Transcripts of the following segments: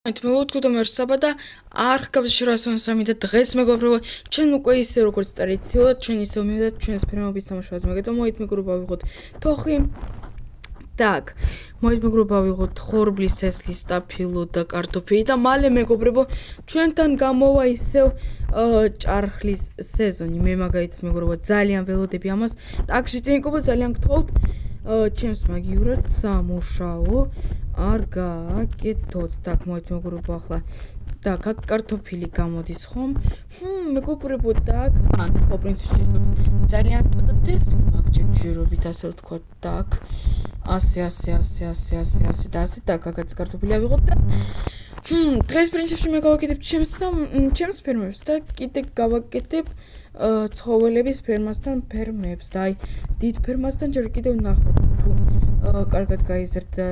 მეგობრებო, მერსაბა და არ გაბზში 103 და დღეს მეგობრებო, ჩვენ უკვე ისე როგორც ტრადიციულად, ჩვენ ისე მივედით ჩვენს ფერმების სამუშაოზე. მეგობრებო, მოით მეგობრებო, ვიღოთ თოხი. Так, მოით მეგობრებო, ვიღოთ ხორბლის თესლის და ფილო და კარტოფილი და მალე მეგობრებო, ჩვენთან გამოვა ისევ ჭარხლის სეზონი. მე მაგალითად მეგობრებო, ძალიან ველოდები ამას. Так, შეწინიკობო ძალიან გთხოვთ ჩემს მაგიურად სამუშაო არ გააკეთოთ. Так, მოით მეგობრებო, ახლა так, აქ კარტოფილი გამოდის ხომ? მეგობრებო, так, ხო პრინციპში ძალიან დეს მაგჭირობით ასე ვთქვა. так, ასე და ასე так, აქაც კარტოფილი ავიღოთ და დღეს პრინციპში მე გავაკეთებ ჩემს ფერმებს და კიდე გავაკეთებ ცხოველების ფერმასთან ფერმებს და აი დიდ ფერმასთან ჯერ კიდევ ვნახოთ თუ კარგად გაიზარდა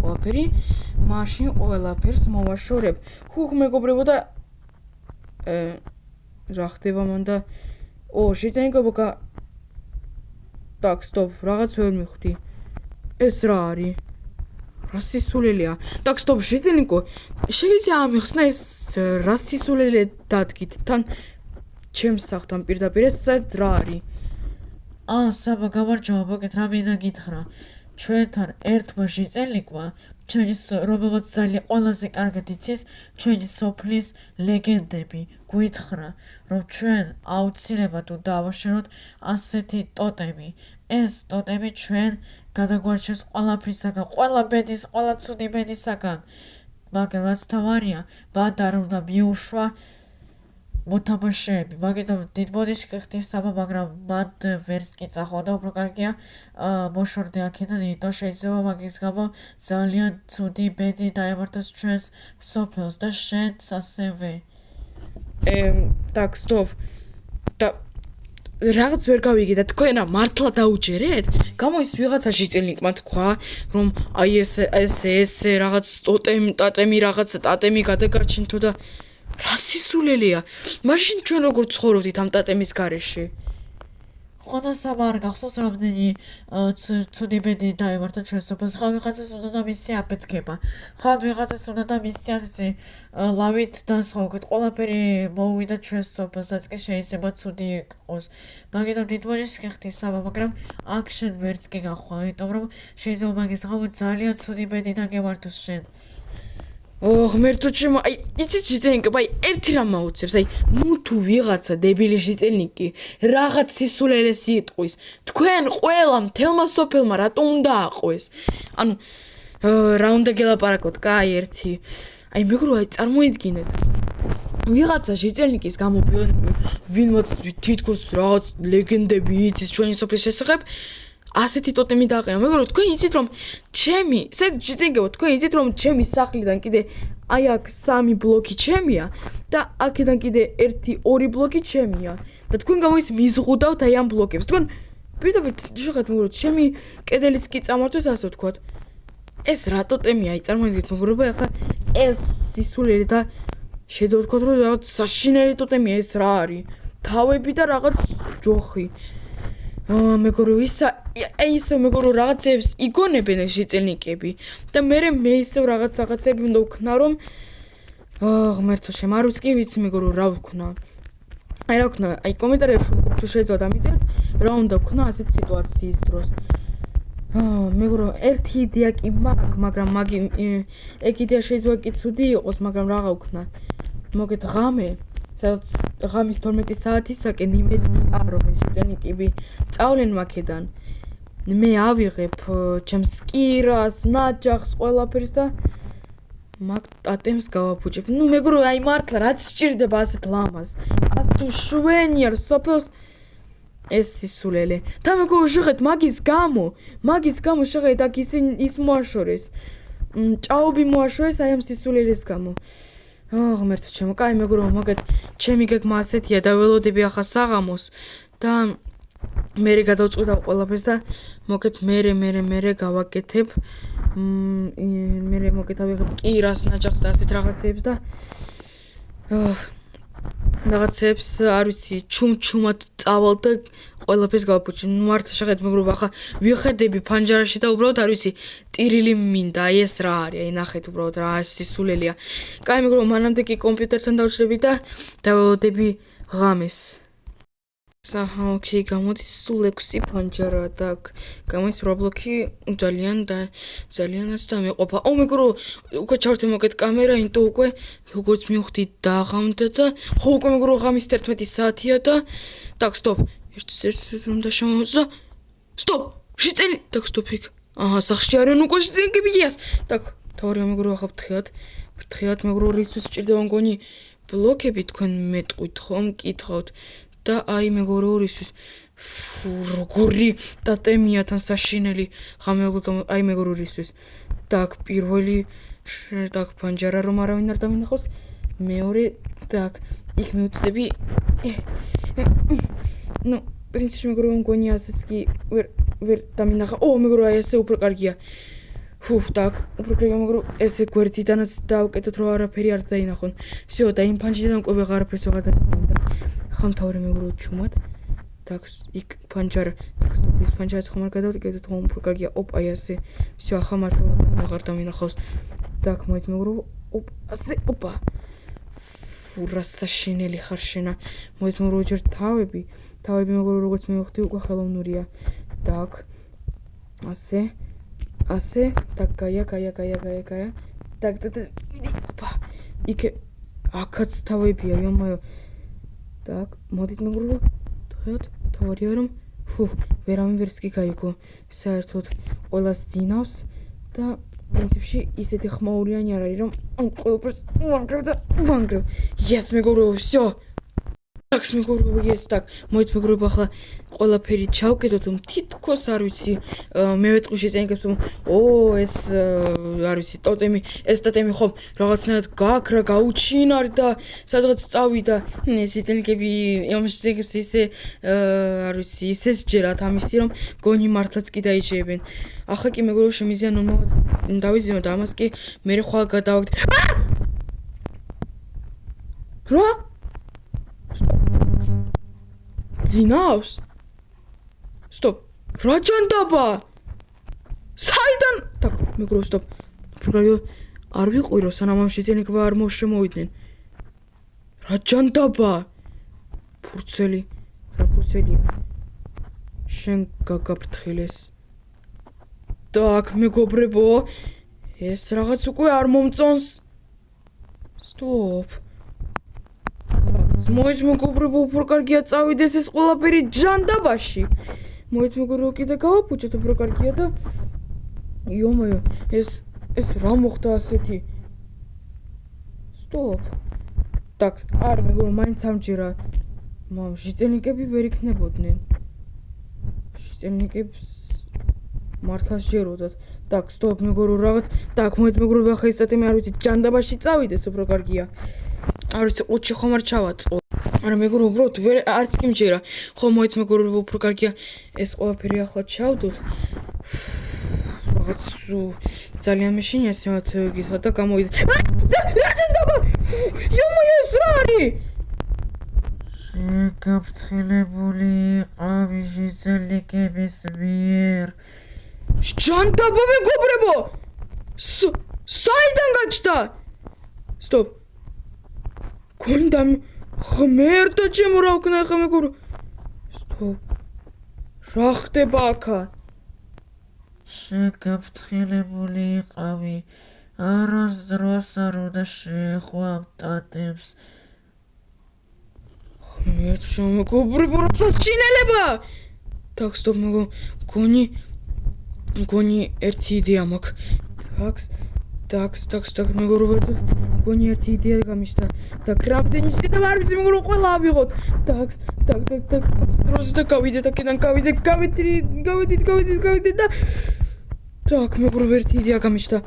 ყველაფერი, მაშინ ყველაფერს მოვაშორებ. ხუხ მეგობრებო და რა ხდება მან და შეწენიკობა так, стоп, რაღაც ვერ მივხვდი. ეს რა არის? რა სისულელეა? так, стоп, შეწენიკო. შეიძლება ამიხსნა ეს რა სისულელე დადგით თან ჩემს სახლთან პირდაპირ ეს რა არის? საბა გამარჯობა, მოგეთ რა მინდა გითხრა. ჩვენთან ერთმა შეწელიკმა ჩვენი რომელმაც ძალიან ყველაზე კარგად იცის ჩვენი სოფლის ლეგენდები გვითხრა, რომ ჩვენ აუცილებლად უნდა დავაშოროთ ასეთი ტოტემი. ეს ტოტემი ჩვენ გადაგვარჩევს ყველაფრისაგან, ყველა ბედის, ყველა ცუდი ბედისაგან. მაგრამ რაც თავარია, ბად არ უნდა მიუშვა მოთამაშეები, მაგიტომ დიდ ბოდიში გიხდით საბა, მაგრამ მან ვერც კი წახვა და უფრო კარგია მოშორდე აქედან, იმიტომ შეიძლება მაგის გამო ძალიან ცუდი ბედი დაემართოს ჩვენს სოფელს და შენც ასევე. так, стоп. და რაღაც ვერ გავიგე და თქვენ რა მართლა დაუჯერეთ? გამოის ვიღაცა შეწელნიკმა თქვა, რომ აი ესე რაღაც ტოტემი რაღაც ტატემი გადაგარჩინთო და რა სისულელეა? მაშინ ჩვენ როგორ ცხოვრობდით ამ ტატემის გარეშე? ხო და საბა არ გახსოვს რამდენი ცუდი ბედი დაემართა ჩვენს სოფელს. ხან ვიღაცას უნდა და მისი აფეთქება, ხან ვიღაცას უნდა და მისი ასეთი ლავით დასხავგეთ. ყველაფერი მოუვიდა ჩვენს სოფელსაც კი შეიძლება ცუდი იყოს. მაგიტომ დიდ ბოდიში გიხდით საბა, მაგრამ აქ შენ ვერც კი გახვალ, იმიტომ რომ შეიძლება მაგის გამო ძალიან ცუდი ბედი დაგემართოს შენ. ღმერთო ჩემო, აი იცით შეწელნიკება, აი ერთი რამ მაუცებს, აი ნუ თუ ვიღაცა დებილი შეწელნიკი რაღაც სისულელეს იტყვის, თქვენ ყველა მთელმა სოფელმა რატომ უნდა აყვეს? ანუ რა უნდა გელაპარაკოთ, კაი ერთი. აი მეგობრებო, აი წარმოიდგინეთ ვიღაცა შეწელნიკის გამო ვინმაც თითქოს რაღაც ლეგენდები იცის ჩვენი სოფლის შესახებ ასეთი ტოტემი დააყენა. მეგობრებო, თქვენ იცით რომ თქვენ იცით რომ ჩემი სახლიდან კიდე აი აქ 3 ბლოკი ჩემია და აქედან კიდე 1-2 ბლოკი ჩემია და თქვენ გამოის მიზღუდავთ აი ამ ბლოკებს. თქვენ პირდაპირ შეხეთ მეგობრებო, ჩემი კედელიც კი წამართვეს ასე ვთქვათ. ეს რა ტოტემია? აი წარმოიდგინეთ მეგობრებო, ახლა ეს სისულელი და შეიძლება ვთქვათ რომ რაღაც საშინელი ტოტემია. ეს რა არის? თავები და რაღაც ჯოხი. მეგობრებო, ისე მეგობრებო რაღაცებს იგონებენ ეს შეწელნიკები და მე ისევ რაღაცები უნდა ვქნა რომ ღმერთო შემ არ ვიცი მეგობრებო რა ვქნა. აი რა ვქნა, აი კომენტარებში თუ შეძლებთ ამიზეთ რა უნდა ვქნა ასეთ სიტუაციის დროს. მეგობრებო, ერთი იდეა კი მაქვს, მაგრამ ეგ იდეა შეიძლება კი ცუდი იყოს, მაგრამ რა ვქნა. მოგეთ ღამე სადაც ღამის 12 საათისაკენ იმედი არ რომ ეს შეწელნიკები წავლენ მაქედან. მე ავიღებ ჩემს კირას, ნაჯახს, ყველაფერს და მაგ ტატემს გავაფუჭებ. ნუ მეგობრებო, აი მართლა რაც სჭირდება ასეთ ლამაზ, ასეთ მშვენიერ სოფელს ეს სისულელე. და მეგობრებო, შეხეთ მაგის გამო შეხეთ აქ ის მოაშორეს. ჭაობი მოაშორეს აი ამ სისულელეს გამო. ღმერთო ჩემო, კაი მეგობრებო, მოგეთ ჩემი გეგმა ასეთია და ველოდები ახლა საღამოს და მე გადავწყვიტავ ყველაფერს და მოგეთ მე გავაკეთებ მოგეთ ავიღებ კირას, ნაჯახს და ასეთ რაღაცებს და რაღაცებს არ ვიცი ჩუმად წავალ და ყველაფერს გავაფუჭი. ნუ მართლა შეხედეთ მეგობრებო, ახლა ვიხედები ფანჯარაში და უბრალოდ არ ვიცი, ტირილი მინდა, აი ეს რა არის, აი ნახეთ უბრალოდ რა სისულელია. კაი მეგობრებო, მანამდე კი კომპიუტერთან დავშლები და დაველოდები ღამეს. ოკეი, გამოდის სულ 6 ფანჯარა და გამოდის Roblox-ი ძალიანაც დამეყოფა. მეგობრებო, უკვე ჩავერთე მოკეთ კამერა, ინტო უკვე როგორც მივხვდით დაღამდა და ხო უკვე მეგობრებო ღამის 11 საათია და так, стоп. ერთ უნდა შემოვიდა. Стоп! შიწელი. так, стоп იქ. აჰა, სახში არიან უკვე შიწელიკებიას. так, თავი მეგობრებო ახლა ფრთხილად მეგობრებო რისთვის სჭირდება მგონი ბლოკები თქვენ მეტყვით ხომ მკითხავთ. და აი მეგობრებო რისთვის როგორი დატემია თან საშინელი ხამე აი მეგობრებო რისთვის так პირველი так ფანჯარა რომ არავინ არ დამინახოს მეორე так იქ მივწდები ну პრინციპში მეგობრებო მგონი ასეც კი ვერ დამინახა მეგობრებო აი ესე უფრო კარგია так უფრო კარგია მეგობრებო ესე გვერდიდანაც დავკეთოთ რომ არაფერი არ დაინახონ всё და იმ ფანჯრიდან უკვე ვეღარაფერს ვეღარ დაინახა ხამთავარი მეგობრებო ჩუმად так იქ ფანჯარა ის ფანჯარაც ხომ არ გადავკეთოთ ხომ უფრო კარგია აი ასე всё ახლა მართლა ვეღარ დამინახავს так მოით მეგობრებო ასე რა საშინელი ხარ შენა მოით მეგობრებო ჯერ თავები მეგობრებო როგორც მივხვდი უკვე ხელოვნურია так ასე так გაია так იქ აქაც თავებია იომაო так მოდით მეგობრებო თავარია რომ ვერავის კი გაიგო საერთოდ ყველას ძინავს და პრინციპში ისეთი ხმაურიანი არ არის რომ ყველაფერს ვანგრევ yes მეგობრებო всё так მეგობრებო yes так მოით მეგობრებო ახლა ყველაფერი ჩავკეთოთ თითქოს არ ვიცი მე ვეთქვი შეწენიკებს ეს არ ვიცი ტოტემი ხომ რაღაცნაირად გაქრა გაუჩინარ და სადღაც წავიდა შეწენიკები შეწენიკებს ისე არ ვიცი ისე სჯერათ ამისი რომ გონი მართლაც კი დაიჭებენ ახლა კი მეგობრებო შემიძლია ნორმალურად დავიზიო და ამას კი მე ხვალ გადავაგდე რა ძინავს Стоп. რა ჯანდაბა? საიდან? так, მეგობრებო, стоп. პროგრამი არ ვიყვირო, სანამ ამ შეძენიკება არ შემოვიდნენ. რა ჯანდაბა? ფურცელი. რა ფურცელია? შენ გაგაფრთხილეს. так, მეგობრებო, ეს რაღაც უკვე არ მომწონს. Стоп. მოიც მეგობრებო, უფრო კარგია წავიდეს ეს ყველაფერი ჯანდაბაში. მოით მეგობრებო კიდე გავაფუჭოთ უფრო კარგია და იომაო ეს რა მოხდა ასეთი Стоп. так არ მეგობრებო მაინც ამჯერა შეწელნიკები ვერ იქნებოდნენ შეწელნიკებს მართლა შეეროდათ так Стоп მეგობრებო რაღაც так მოით მეგობრებო ახლა ეს სტატემი არ ვიცი ჯანდაბაში წავიდეს უფრო კარგია არ ვიცი ყუთში ხომ არ ჩავაწყო არა მეგობრებო უბრალოდ ვერ არც კი მჯერა ხო მოით მეგობრებო უფრო კარგია ეს ყველაფერი ახლა ჩავდოთ რაღაც ძალიან მეშინია სიმათ გითხრა და გამოვიდა რა ჯანდაბა იომაო ეს რა არის შეგაფრთხილებული ყავი შეწელნიკების მიერ ჯანდაბა მეგობრებო საიდან გაჩნდა Стоп გონდა ღმერთო ჩემო რა ვქნა ახლა მეგობრო Стоп რა ხდება აქა შეგაფრთხილებული იყავი არასდროს არ უნდა შეხვავ ტატებს ღმერთო ჩემო მეგობრებო რა საჩინელება так Стоп მგონი ერთი იდეა მაქვს так მეგობრებო გონი ერთი იდეა გამიშთა და რამდენი შეიძლება არ ვიცი მეგობრებო ყველა ავიღოთ так დროს და გავიდეთ აქედან გავიდეთ და так მეგობრებო ერთი იდეა გამიშთა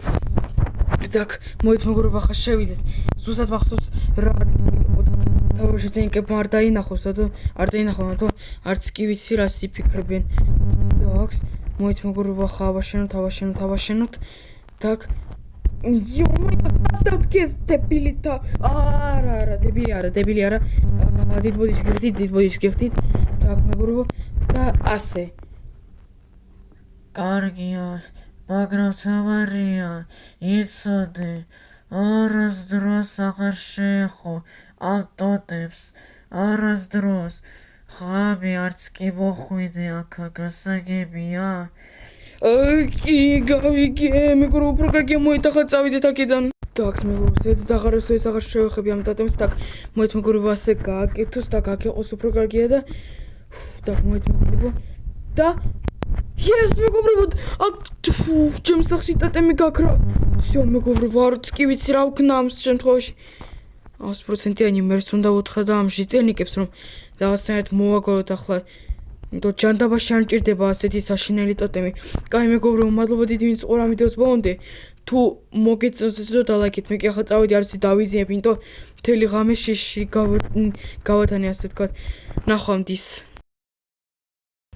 так მოით მეგობრებო ახლა შევიდეთ ზუსტად მახსოვს რა შეწენიკებმა არ დაინახოს არ დაინახონ არც კი ვიცი რას იფიქრებენ так მოით მეგობრებო ახლა ავაშენოთ так იომაო დავდგეს დებილითა არა დებილი არა დიდ ბოდიშს გიხდით так მეგობრებო და და ასე. კარგია, მაგრამ თავარია, იცოდე, არასდროს აღარ შეეხო ამ ტოტებს, არასდროს. ღამე არც კი მოხვიდე აქა, გასაგებია? კი, გავიგე, მეგობრებო, უფრო კარგია მოეთახა წავიდეთ აქედან. Так, მეგობრებო, ზედ აღარასო ეს აღარ შევეხები ამ ტოტებს, так, მოეთ მეგობრებო, ასე გააკეთოს, так, აქ იყოს უფრო კარგია და так, მოეთ მეგობრებო. და Yes, მეგობრებო, აქ ჩემს სახში ტოტემი გაქრა. всё, მეგობრებო, არც კი ვიცი რა ვქნა ამ შემთხვევაში. 100%-იანი მერს უნდა უთხრა და ამ შიწელნიკებს რომ რაღაცნაირად მოვაგოროთ ახლა. იმიტომ ჯანდაბაში არ მჭირდება ასეთი საშინელი ტოტემი. კაი მეგობრებო, მადლობა დიდი ვინც ყურა ვიდეოს ბოლომდე. თუ მოგეწონს ესე და დალაიქეთ, მე კი ახლა წავიდი არ ვიცი დავიზიებ, იმიტომ მთელი ღამე შიში გავათანე ასე ვთქვათ. ნახვამდის.